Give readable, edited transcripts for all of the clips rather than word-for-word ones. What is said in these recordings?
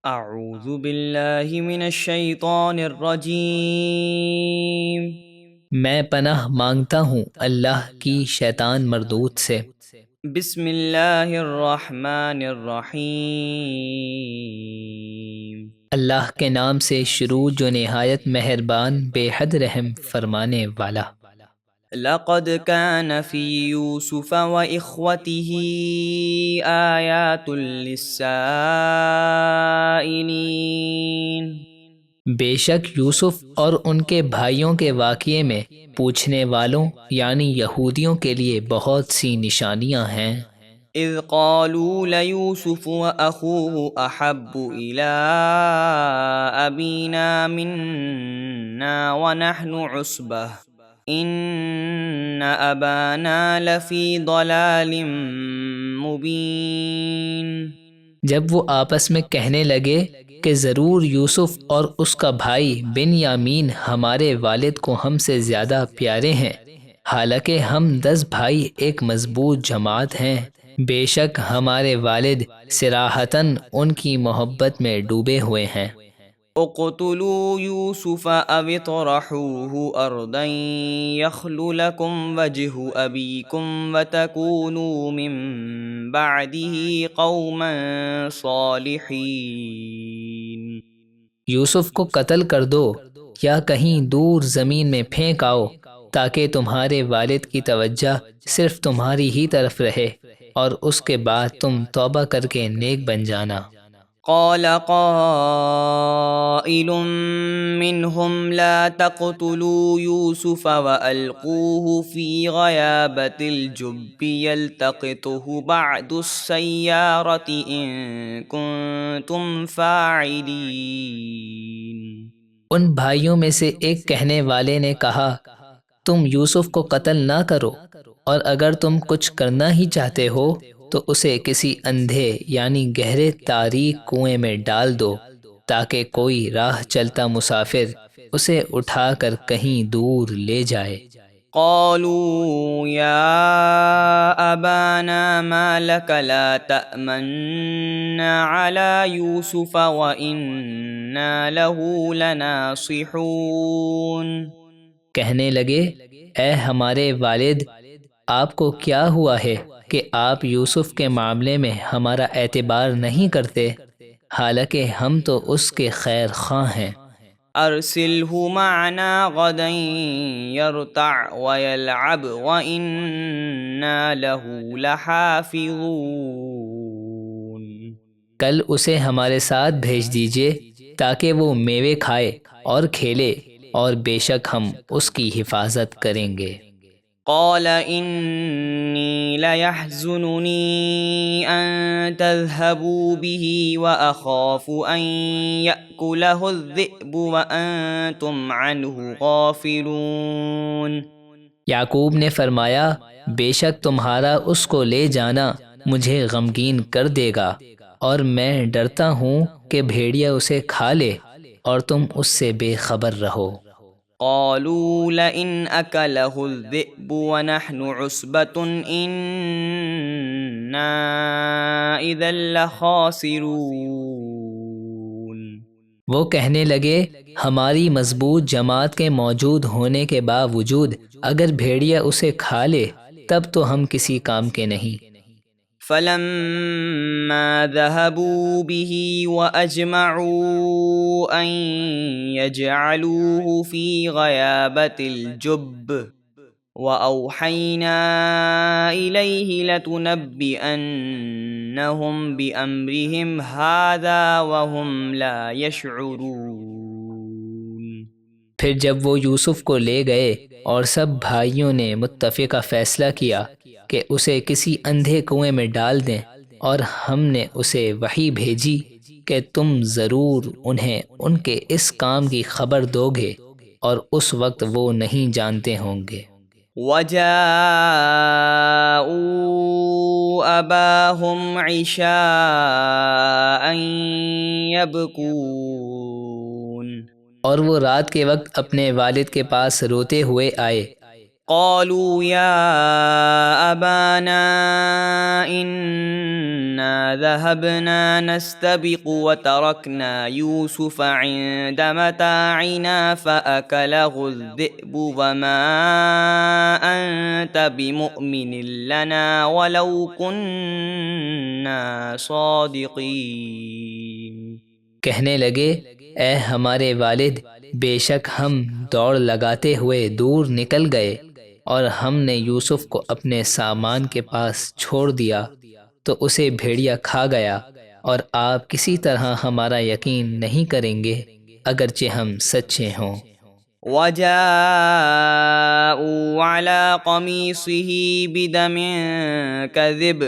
اعوذ باللہ من الشیطان الرجیم۔ میں پناہ مانگتا ہوں اللہ کی شیطان مردود سے۔ بسم اللہ الرحمن الرحیم۔ اللہ کے نام سے شروع جو نہایت مہربان بے حد رحم فرمانے والا۔ لقد كان في يوسف وإخوته آيات للسائلين۔ بے شک یوسف اور ان کے بھائیوں کے واقعے میں پوچھنے والوں یعنی یہودیوں کے لیے بہت سی نشانیاں ہیں۔ اذ قالوا ليوسف وأخوه أحب إلى أبينا منا ونحن عصبة إن أبانا لفي ضلال مبين۔ جب وہ آپس میں کہنے لگے کہ ضرور یوسف اور اس کا بھائی بن یامین ہمارے والد کو ہم سے زیادہ پیارے ہیں، حالانکہ ہم 10 بھائی ایک مضبوط جماعت ہیں۔ بے شک ہمارے والد صراحتاً ان کی محبت میں ڈوبے ہوئے ہیں۔ اقتلوا يوسف أو اطرحوه أرضا يخل لكم وجه أبيكم وتكونوا من بعده قوما صالحين۔ یوسف کو قتل کر دو یا کہیں دور زمین میں پھینک آؤ تاکہ تمہارے والد کی توجہ صرف تمہاری ہی طرف رہے اور اس کے بعد تم توبہ کر کے نیک بن جانا۔ قال قائل منهم لا تقتلوا يوسف وألقوه في غيابة الجب يلتقطه بعض السيارة إن كنتم فاعلين۔ ان بھائیوں میں سے ایک کہنے والے نے کہا، تم یوسف کو قتل نہ کرو، اور اگر تم کچھ کرنا ہی چاہتے ہو تو اسے کسی اندھے یعنی گہرے تاریک کنویں میں ڈال دو تاکہ کوئی راہ چلتا مسافر اسے اٹھا کر کہیں دور لے جائے۔ قالوا يا أبانا ما لك لا تأمنا على يوسف وإنا له لناصحون۔ کہنے لگے، اے ہمارے والد، آپ کو کیا ہوا ہے کہ آپ یوسف کے معاملے میں ہمارا اعتبار نہیں کرتے، حالانکہ ہم تو اس کے خیر خواہ ہیں۔ ارسلہ معنا غدا يرتع ويلعب وإنا له لحافظون۔ کل اسے ہمارے ساتھ بھیج دیجئے تاکہ وہ میوے کھائے اور کھیلے، اور بے شک ہم اس کی حفاظت کریں گے۔ قال إني ليحزنني أن تذهبوا به وأخاف أن يأكله الذئب وأنتم عنه غافلون۔ یعقوب نے فرمایا، بے شک تمہارا اس کو لے جانا مجھے غمگین کر دے گا، اور میں ڈرتا ہوں کہ بھیڑیا اسے کھا لے اور تم اس سے بے خبر رہو۔ قالوا لئن أكله الذئب ونحن عصبة إنا إذا لخاسرون۔ وہ کہنے لگے، ہماری مضبوط جماعت کے موجود ہونے کے باوجود اگر بھیڑیا اسے کھا لے تب تو ہم کسی کام کے نہیں۔ فلما ذهبوا به وأجمعوا أن يجعلوه في غيابة الجب وأوحينا إليه لتنبئنهم بأمرهم هذا وهم لا يشعرون۔ پھر جب وہ یوسف کو لے گئے اور سب بھائیوں نے متفقہ فیصلہ کیا کہ اسے کسی اندھے کنویں میں ڈال دیں، اور ہم نے اسے وحی بھیجی کہ تم ضرور انہیں ان کے اس کام کی خبر دو گے، اور اس وقت وہ نہیں جانتے ہوں گے۔ وَجَاءُوا أَبَاهُمْ عِشَاءً يَبْكُونَ۔ اور وہ رات کے وقت اپنے والد کے پاس روتے ہوئے آئے۔ قالوا يا أبانا إنا ذهبنا نستبق وتركنا يوسف عند متاعنا فأكله الذئب وما أنت بمؤمن لنا ولو كنا صادقين۔ کہنے لگے اے ہمارے والد، بے شک ہم دوڑ لگاتے ہوئے دور نکل گئے اور ہم نے یوسف کو اپنے سامان کے پاس چھوڑ دیا تو اسے بھیڑیا کھا گیا، اور آپ کسی طرح ہمارا یقین نہیں کریں گے اگرچہ ہم سچے ہوں۔ وجاءوا على قميصه بدم كذب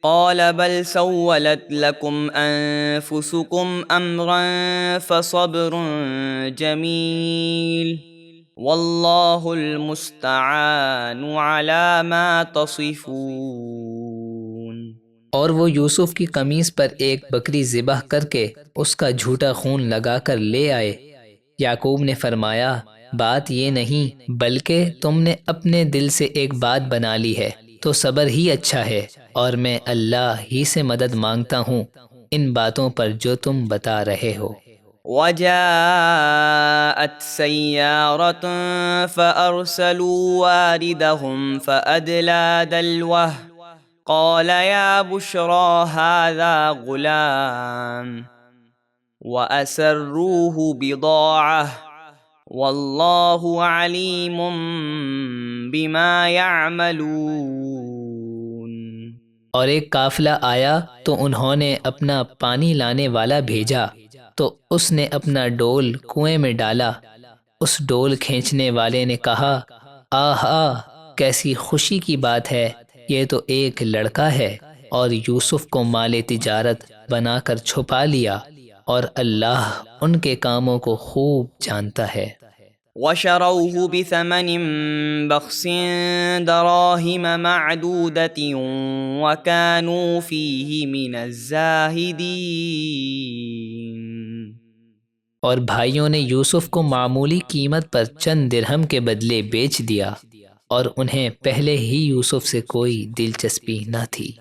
قال بل سولت لكم أنفسكم أمرا فصبر جميل والله المستعان على ما تصفون۔ اور وہ یوسف کی قمیص پر ایک بکری ذبح کر کے اس کا جھوٹا خون لگا کر لے آئے۔ یعقوب نے فرمایا بات یہ نہیں بلکہ تم نے اپنے دل سے ایک بات بنا لی ہے تو صبر ہی اچھا ہے، اور میں اللہ ہی سے مدد مانگتا ہوں ان باتوں پر جو تم بتا رہے ہو۔ وجاءت سيارة فأرسلوا واردهم فأدلى دلوه قال يا بشرى هذا غلام وأسروه بضاعة والله عليم بما يعملون۔ اور ایک قافلہ آیا تو انہوں نے اپنا پانی لانے والا بھیجا تو اس نے اپنا ڈول کنویں میں ڈالا۔ اس ڈول کھینچنے والے نے کہا آہا کیسی خوشی کی بات ہے، یہ تو ایک لڑکا ہے، اور یوسف کو مال تجارت بنا کر چھپا لیا، اور اللہ ان کے کاموں کو خوب جانتا ہے۔ وشروه بثمن بخس دراهم معدودة وكانوا فيه من الزاهدين۔ اور بھائیوں نے یوسف کو معمولی قیمت پر چند درہم کے بدلے بیچ دیا، اور انہیں پہلے ہی یوسف سے کوئی دلچسپی نہ تھی۔